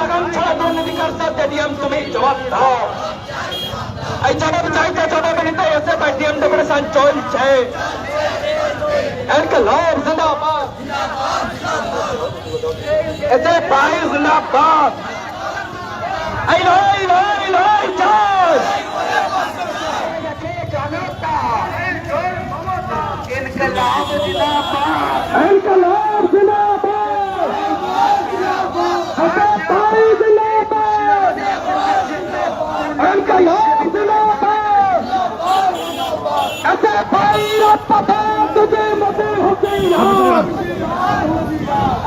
লাগাম ছাড়া দুর্নীতিগ্রস্ত স্টেডিয়াম তুমি জবাব দাও। এই জবাব চাইতে জবাব নিতে এসে স্টেডিয়াম অপারেশন চলছে। ইনকলাব জিন্দাবাদ, এসে ভাই জিন্দাবাদ। এই লড়াই লড়াই লড়াই চাই। ইনকলাব জিন্দাবাদ, ইনকলাব জিন্দাবাদ, এসে ভাই জিন্দাবাদ, ইনকলাব জিন্দাবাদ, এসে ভাই রাস্তা तुझे मते होते यार,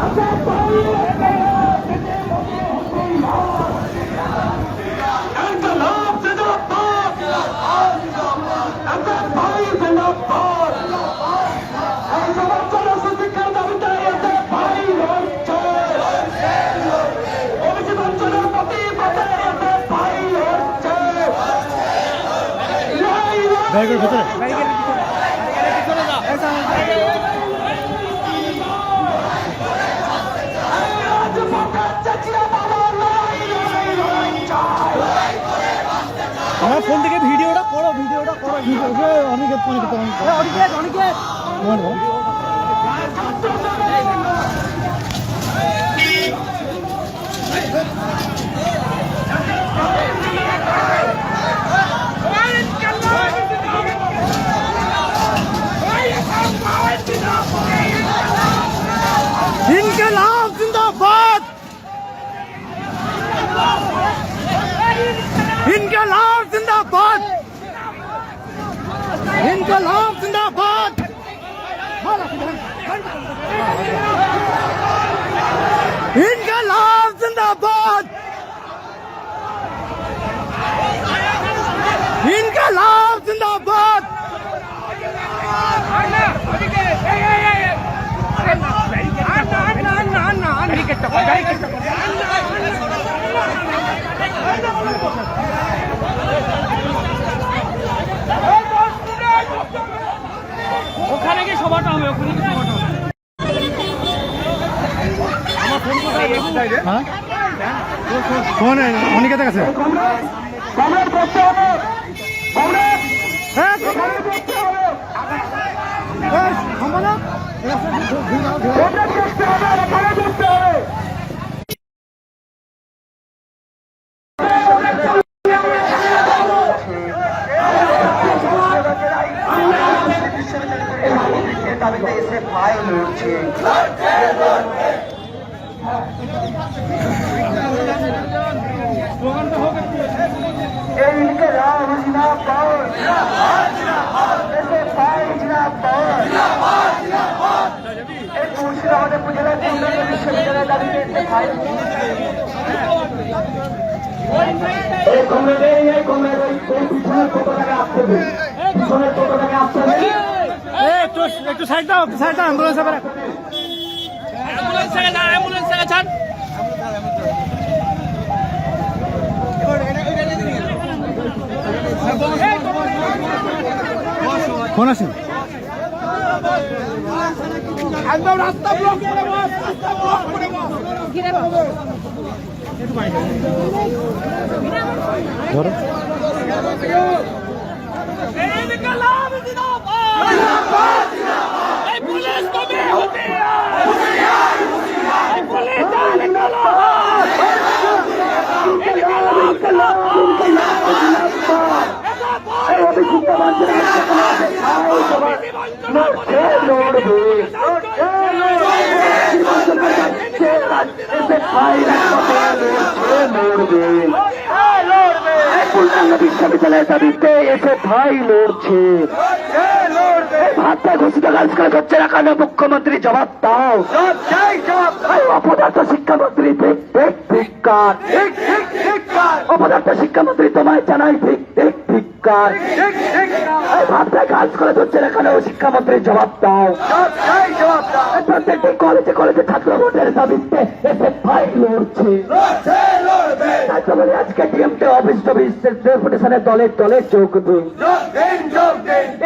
ऐसे भाई इनकलाब जिंदाबाद, ऐसे भाई जिंदाबाद। ऐसे बच्चों से जिक्र करते ऐसे भाई लड़ते, ऐसे बच्चों ने पति पते ऐसे भाई लड़ते। बैरिकेड भीतर, बैरिकेड আমার ফোন থেকে ভিডিওটা করো, ভিডিওটা করো, অনেক इनकलाब जिंदाबाद, इनकलाब जिंदाबाद, इनकलाब जिंदाबाद, इनकलाब जिंदाबाद, इनकलाब जिंदाबाद। ওখানে গিয়ে সভাটা হবে, ওখানে গিয়ে সভাটা হবে। আমার ফোন কোথায়? হ্যাঁ ফোন অনিকেতের কাছে। কমরেড করতে হবে, কমরেড হ্যাঁ কমরেড করতে হবে, সম্পাদক কমরেড করতে হবে, কমরেড করতে হবে। দাবিতে এসে ভাই লড়ছে। इनकलाब जिंदाबाद, ऐसे भाई जिंदाबाद। एक मुर्शिदाबाद उपजिला केंद्रीय विश्वविद्यालय दाबिते एসে ভাই এই কমরেড ওই পিছনের টোটোটাকে আসতে হবে, পিছনের টোটোটাকে আসতে হবে। একটু সাইড দাও, সাইড দাও, অ্যাম্বুলেন্স হবে, অ্যাম্বুলেন্স থেকে না, অ্যাম্বুলেন্স থেকে ছাড়। ফোন আছে একদম রাস্তা ব্লক করে বস, রাস্তা ব্লক করে বস, ঘিরে ধরো। इनकलाब जिंदाबाद, जिंदाबाद, जिंदाबाद। ए पुलिस को भी होती है, होशियार, होशियार। ए पुलिस जान इनकलाब, इनकलाब, इनकलाब, जिंदाबाद। ए अभी जिंदाबाद বিশ্ববিদ্যালয়ের দাবিতে এসে ভাই লড়ছে। ভাতা ঘোষিত কাজ কাজ হচ্ছে না কেন? মুখ্যমন্ত্রী জবাব দাও। অপদার্থ শিক্ষামন্ত্রী ধিক্কার, অপদার্থ শিক্ষামন্ত্রী তোমায় জানাই ধিক্কার। ভাবতে কাজ করে হচ্ছে না কেন? শিক্ষামন্ত্রী জবাব দাও। প্রত্যেকটি কলেজে কলেজে ছাত্র ভোটের দাবিতে এসে ভাই লড়ছে। তাই বলে আজকে ডিএমকে অফিস টফিস ডেপুটেশনে দলে দলে যোগ দিন।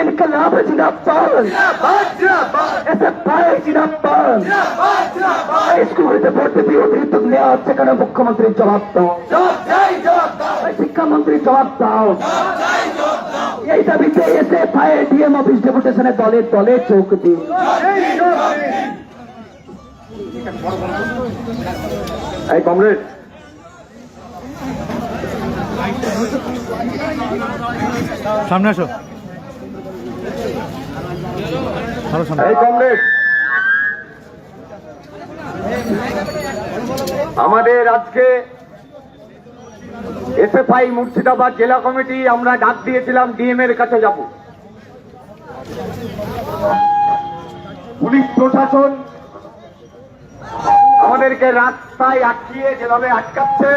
ইনকলাব জিন্দাবাদ, এসএফআই জিন্দাবাদ। স্কুলগুলিতে ভর্তি ফি অতিরিক্ত নেওয়া হচ্ছে কেন? মুখ্যমন্ত্রী জবাব দাও, শিক্ষামন্ত্রী জবাব দাও। এই দাবিতে এসএফআই ডিএম অফিস ডেপুটেশনে দলে দলে যোগ দিন। এই কমরেড, সামনে আসো। এই কমরেড, আমাদের আজকে এসএফআই মুর্শিদাবাদ জেলা কমিটি আমরা ডাক দিয়েছিলাম ডিএম এর কাছে যাব। পুলিশ প্রশাসন আমাদেরকে রাস্তায় আটকিয়ে যেভাবে আটকাচ্ছে,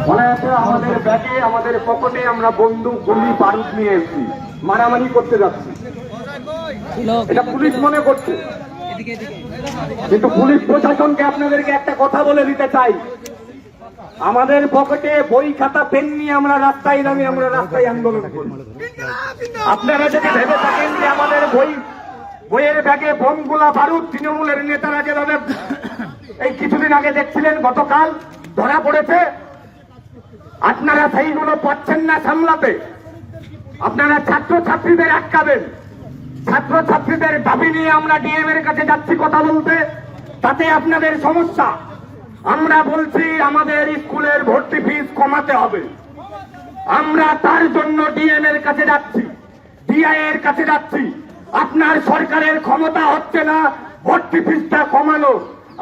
মনে আছে আমাদের ব্যাগে আমাদের পকেটে আমরা বন্দুক গুলি বারুদ নিয়ে এসেছি, মারামারি করতে যাচ্ছি, এটা পুলিশ মনে করছে। কিন্তু পুলিশ প্রশাসনকে আপনাদেরকে একটা কথা বলে দিতে চাই, আমাদের পকেটে বই খাতা পেন নিয়ে আমরা রাস্তায় নামি, আমরা রাস্তায় আন্দোলন করি। আপনারা যদি ভেবে থাকেন যে আমাদের বইয়ের ব্যাগে বোমগুলা বারুদ, তৃণমূলের নেতারা যেভাবে এই কিছুদিন আগে দেখছিলেন গতকাল ধরা পড়েছে, আপনারা সেইগুলো পাচ্ছেন না সামলাতে। আপনারা ছাত্রছাত্রীদের আটকাবেন, ছাত্রছাত্রীদের দাবি নিয়ে আমরা ডিএম এর কাছে যাচ্ছি কথা বলতে, তাতে আপনাদের সমস্যা। আমরা বলছি আমাদের স্কুলের ভর্তি ফিস কমাতে হবে, আমরা তার জন্য ডিএম এর কাছে যাচ্ছি, ডিআই এর কাছে যাচ্ছি। আপনার সরকারের ক্ষমতা হচ্ছে না ভর্তি ফিসটা কমানো,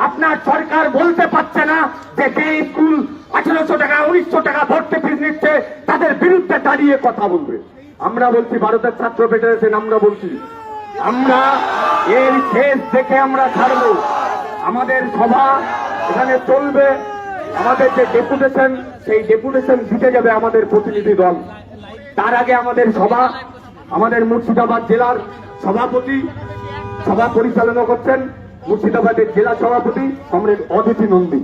আপনার সরকার বলতে পারছে না যে যে স্কুল 1800 টাকা 1900 টাকা ভর্তি ফিস নিচ্ছে তাদের বিরুদ্ধে দাঁড়িয়ে কথা বলবে। আমরা বলছি, ভারতের ছাত্র ফেডারেশন আমরা বলছি, আমরা এর শেষ দেখে আমরা ছাড়বো। আমাদের সভা এখানে চলবে, আমাদের যে ডেপুটেশন সেই ডেপুটেশন দিতে যাবে আমাদের প্রতিনিধি দল। তার আগে আমাদের সভা, আমাদের মুর্শিদাবাদ জেলার সভাপতি সভা পরিচালনা করছেন মুর্শিদাবাদের জেলা সভাপতি কমরেড অদিতি নন্দী।